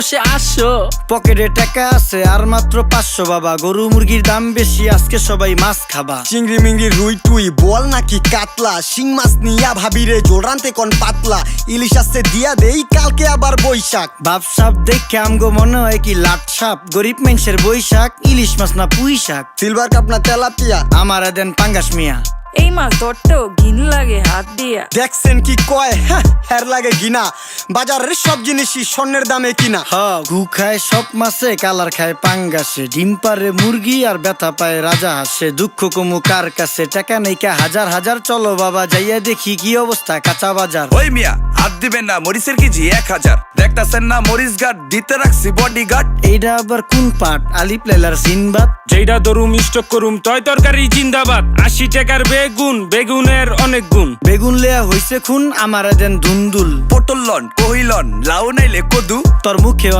আসো। পকেটে টাকা আছে আর মাত্র 500 বাবা, গরু মুরগির দাম বেশি, আজকে সবাই মাছ খাবা। চিংড়ি মিংড়ি রুই টুই বল নাকি কাতলা, শিং মাছ নিয়া ভাবিরে জোল রানতে কোন পাতলা, ইলিশ আসছে দিয়া দেই কালকে আবার বৈশাখ। বাপ সাপ দেখে আমগো মনে হয় কি লাট সাপ, গরিব মানুষের বৈশাখ, ইলিশ মাছ না পুঁই শাক। সিলভার কাপ না তেলাপিয়া, আমারে দেন পাঙ্গাস মিয়া। এই মাছ ধরতেও ঘিন লাগে হাত দিয়া। দেখছেন কি কয়, হ্যাঁ হের লাগে গিনা, বাজারের সব জিনিসই স্বর্ণের দামে কিনা। হ ঘু খায় সব মাছে, কালার খায় পাঙ্গাসে, ডিম পারে মুরগি আর ব্যথা পায় রাজা হাসে। দুঃখ কমু কার কাছে, টাকা নেই কা হাজার হাজার, চলো বাবা যাইয়া দেখি কি অবস্থা কাঁচা বাজার। ওই মিয়া হাত দিবেন না, মরিচের কেজি 1000। দেখতাছেন না মরিচ গার্ড দিতে রাখছি বডি গার্ড। এইটা আবার কোন পাট, আলিপ লাইলার সিনবাদ? যেইটা ধরুম স্টক করুম তয় তরকারি জিন্দাবাদ। 80 টাকার বেগুন, বেগুনের অনেক গুণ। বেগুন লেয়া হইছে খুন, আমারে দেন ধুন্দুল। পটল লন, কহিলন, লাউ নাইলে কদু। তোর মুখে